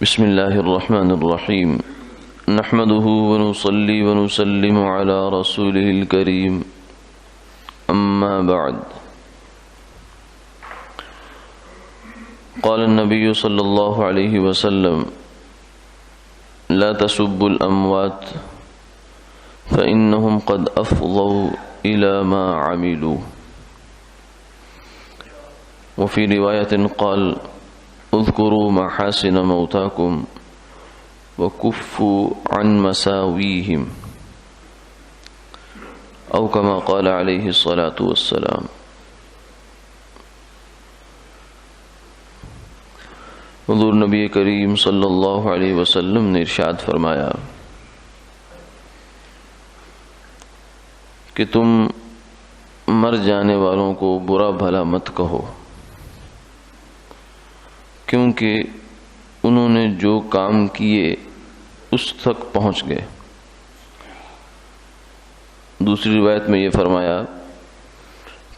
بسم الله الرحمن الرحيم نحمده ونصلي ونسلم على رسوله الكريم أما بعد قال النبي صلى الله عليه وسلم لا تسبوا الأموات فإنهم قد أفضوا إلى ما عملوا. وفي رواية قال اذكروا محاسن موتاكم وكفوا عن مساويهم او كما قال عليه الصلاة والسلام. حضور نبی کریم صلی اللہ علیہ وسلم نے ارشاد فرمایا کہ تم مر جانے والوں کو برا بھلا مت کہو، کیونکہ انہوں نے جو کام کیے اس تک پہنچ گئے. دوسری روایت میں یہ فرمایا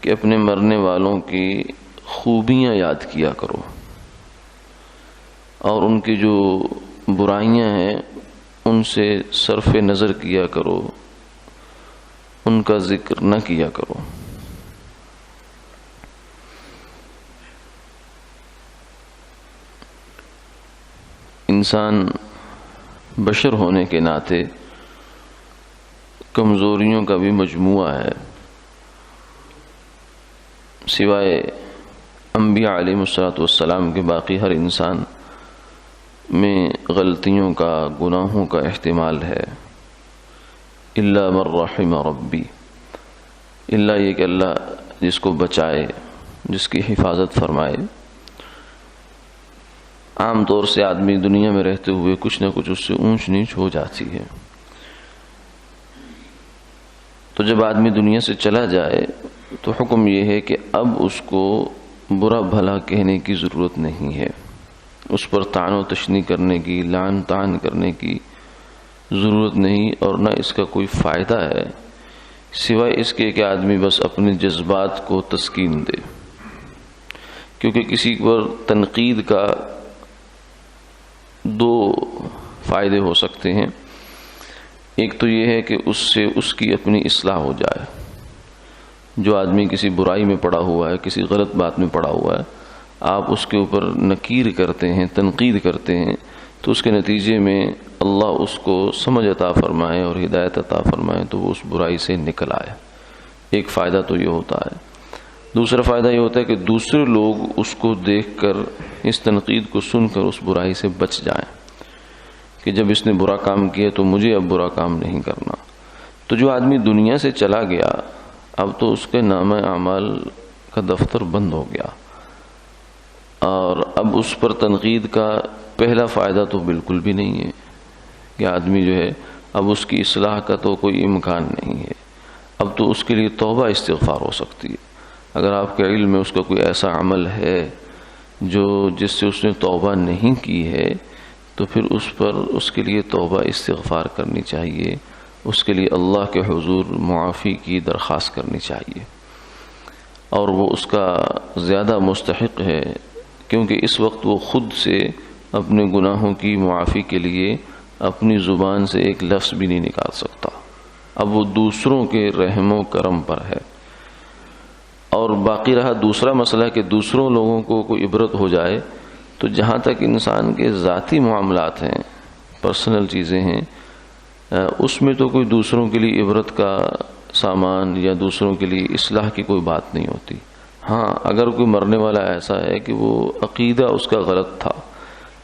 کہ اپنے مرنے والوں کی خوبیاں یاد کیا کرو اور ان کی جو برائیاں ہیں ان سے صرف نظر کیا کرو، ان کا ذکر نہ کیا کرو. انسان بشر ہونے کے ناطے کمزوریوں کا بھی مجموعہ ہے. سوائے انبیاء علیہ السلام کے باقی ہر انسان میں غلطیوں کا، گناہوں کا احتمال ہے. الا من رحم ربی، الا یہ کہ اللہ جس کو بچائے، جس کی حفاظت فرمائے. عام طور سے آدمی دنیا میں رہتے ہوئے کچھ نہ کچھ اس سے اونچ نیچ ہو جاتی ہے. تو جب آدمی دنیا سے چلا جائے تو حکم یہ ہے کہ اب اس کو برا بھلا کہنے کی ضرورت نہیں ہے، اس پر طعن و تشنیع کرنے کی، لعن طعن کرنے کی ضرورت نہیں، اور نہ اس کا کوئی فائدہ ہے سوائے اس کے کہ آدمی بس اپنے جذبات کو تسکین دے. کیونکہ کسی پر تنقید کا دو فائدے ہو سکتے ہیں. ایک تو یہ ہے کہ اس سے اس کی اپنی اصلاح ہو جائے. جو آدمی کسی برائی میں پڑا ہوا ہے، کسی غلط بات میں پڑا ہوا ہے، آپ اس کے اوپر نکیر کرتے ہیں، تنقید کرتے ہیں، تو اس کے نتیجے میں اللہ اس کو سمجھ عطا فرمائے اور ہدایت عطا فرمائے تو وہ اس برائی سے نکل آئے. ایک فائدہ تو یہ ہوتا ہے. دوسرا فائدہ یہ ہوتا ہے کہ دوسرے لوگ اس کو دیکھ کر، اس تنقید کو سن کر اس برائی سے بچ جائیں کہ جب اس نے برا کام کیا تو مجھے اب برا کام نہیں کرنا. تو جو آدمی دنیا سے چلا گیا اب تو اس کے نامہ اعمال کا دفتر بند ہو گیا، اور اب اس پر تنقید کا پہلا فائدہ تو بالکل بھی نہیں ہے کہ آدمی جو ہے اب اس کی اصلاح کا تو کوئی امکان نہیں ہے. اب تو اس کے لیے توبہ استغفار ہو سکتی ہے. اگر آپ کے علم میں اس کا کوئی ایسا عمل ہے جس سے اس نے توبہ نہیں کی ہے تو پھر اس پر اس کے لیے توبہ استغفار کرنی چاہیے، اس کے لیے اللہ کے حضور معافی کی درخواست کرنی چاہیے، اور وہ اس کا زیادہ مستحق ہے کیونکہ اس وقت وہ خود سے اپنے گناہوں کی معافی کے لیے اپنی زبان سے ایک لفظ بھی نہیں نکال سکتا. اب وہ دوسروں کے رحم و کرم پر ہے. اور باقی رہا دوسرا مسئلہ کہ دوسروں لوگوں کو کوئی عبرت ہو جائے، تو جہاں تک انسان کے ذاتی معاملات ہیں، پرسنل چیزیں ہیں، اس میں تو کوئی دوسروں کے لیے عبرت کا سامان یا دوسروں کے لیے اصلاح کی کوئی بات نہیں ہوتی. ہاں اگر کوئی مرنے والا ایسا ہے کہ وہ عقیدہ اس کا غلط تھا،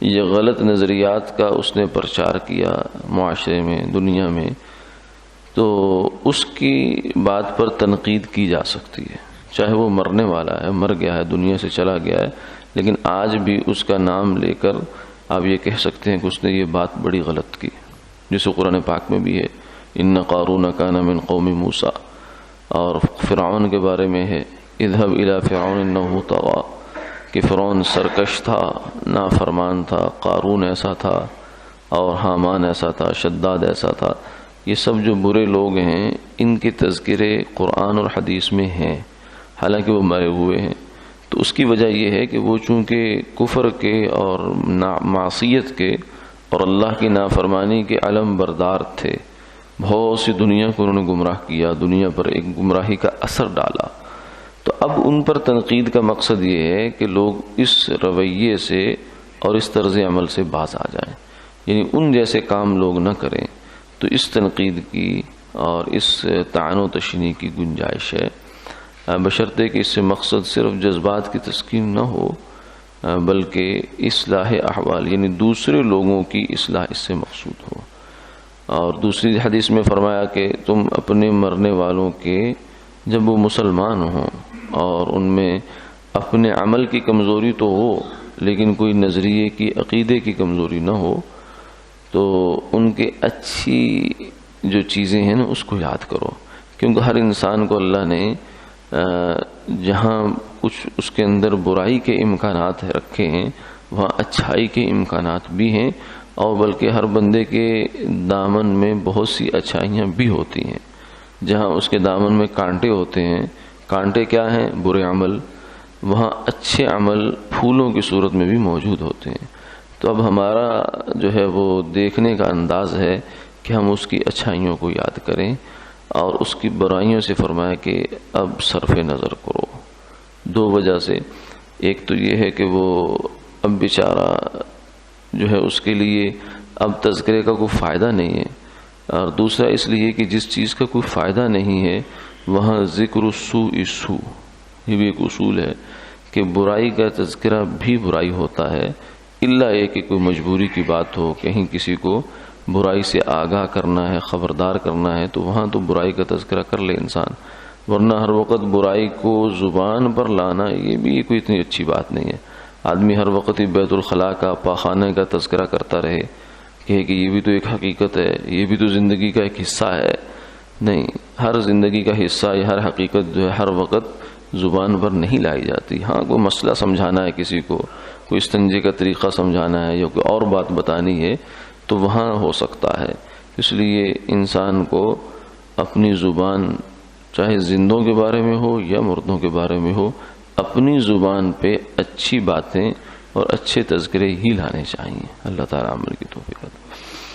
یہ غلط نظریات کا اس نے پرچار کیا معاشرے میں، دنیا میں، تو اس کی بات پر تنقید کی جا سکتی ہے. چاہے وہ مرنے والا ہے، مر گیا ہے، دنیا سے چلا گیا ہے، لیکن آج بھی اس کا نام لے کر آپ یہ کہہ سکتے ہیں کہ اس نے یہ بات بڑی غلط کی. جیسے قرآن پاک میں بھی ہے ان قارون کان من قوم موسیٰ، اور فرعون کے بارے میں ہے اذهب الى فرعون انه طغى، کہ فرعون سرکش تھا، نافرمان تھا. قارون ایسا تھا، اور حامان ایسا تھا، شداد ایسا تھا. یہ سب جو برے لوگ ہیں ان کے تذکرے قرآن اور حدیث میں ہیں، حالانکہ وہ مرے ہوئے ہیں. تو اس کی وجہ یہ ہے کہ وہ چونکہ کفر کے اور معصیت کے اور اللہ کی نافرمانی کے علم بردار تھے، بہت سی دنیا کو انہوں نے گمراہ کیا، دنیا پر ایک گمراہی کا اثر ڈالا، تو اب ان پر تنقید کا مقصد یہ ہے کہ لوگ اس رویے سے اور اس طرز عمل سے باز آ جائیں، یعنی ان جیسے کام لوگ نہ کریں۔ تو اس تنقید کی اور اس طعن و تشنیع کی گنجائش ہے، بشرطے کہ اس سے مقصد صرف جذبات کی تسکین نہ ہو بلکہ اصلاح احوال، یعنی دوسرے لوگوں کی اصلاح اس سے مقصود ہو۔ اور دوسری حدیث میں فرمایا کہ تم اپنے مرنے والوں کے جب وہ مسلمان ہوں اور ان میں اپنے عمل کی کمزوری تو ہو لیکن کوئی نظریے کی عقیدے کی کمزوری نہ ہو، تو ان کے اچھی جو چیزیں ہیں نا اس کو یاد کرو، کیونکہ ہر انسان کو اللہ نے جہاں کچھ اس کے اندر برائی کے امکانات رکھے ہیں وہاں اچھائی کے امکانات بھی ہیں، اور بلکہ ہر بندے کے دامن میں بہت سی اچھائیاں بھی ہوتی ہیں۔ جہاں اس کے دامن میں کانٹے ہوتے ہیں، کانٹے کیا ہیں؟ برے عمل، وہاں اچھے عمل پھولوں کی صورت میں بھی موجود ہوتے ہیں۔ تو اب ہمارا جو ہے وہ دیکھنے کا انداز ہے کہ ہم اس کی اچھائیوں کو یاد کریں اور اس کی برائیوں سے فرمایا کہ اب صرف نظر کرو۔ دو وجہ سے، ایک تو یہ ہے کہ وہ اب بیچارہ جو ہے اس کے لیے اب تذکرے کا کوئی فائدہ نہیں ہے، اور دوسرا اس لیے کہ جس چیز کا کوئی فائدہ نہیں ہے وہاں ذکر السوء سوء، یہ بھی ایک اصول ہے کہ برائی کا تذکرہ بھی برائی ہوتا ہے، الا یہ کہ کوئی مجبوری کی بات ہو، کہیں کسی کو برائی سے آگاہ کرنا ہے، خبردار کرنا ہے، تو وہاں تو برائی کا تذکرہ کر لے انسان، ورنہ ہر وقت برائی کو زبان پر لانا یہ بھی کوئی اتنی اچھی بات نہیں ہے۔ آدمی ہر وقت ہی بیت الخلاء کا، پاخانے کا تذکرہ کرتا رہے کہ یہ بھی تو ایک حقیقت ہے، یہ بھی تو زندگی کا ایک حصہ ہے، نہیں، ہر زندگی کا حصہ یا ہر حقیقت جو ہے ہر وقت زبان پر نہیں لائی جاتی۔ ہاں کوئی مسئلہ سمجھانا ہے کسی کو، کوئی استنجے کا طریقہ سمجھانا ہے یا کوئی اور بات بتانی ہے تو وہاں ہو سکتا ہے۔ اس لیے انسان کو اپنی زبان چاہے زندوں کے بارے میں ہو یا مردوں کے بارے میں ہو، اپنی زبان پہ اچھی باتیں اور اچھے تذکرے ہی لانے چاہیے۔ اللہ تعالیٰ عمل کی توفیق عطا فرمائے۔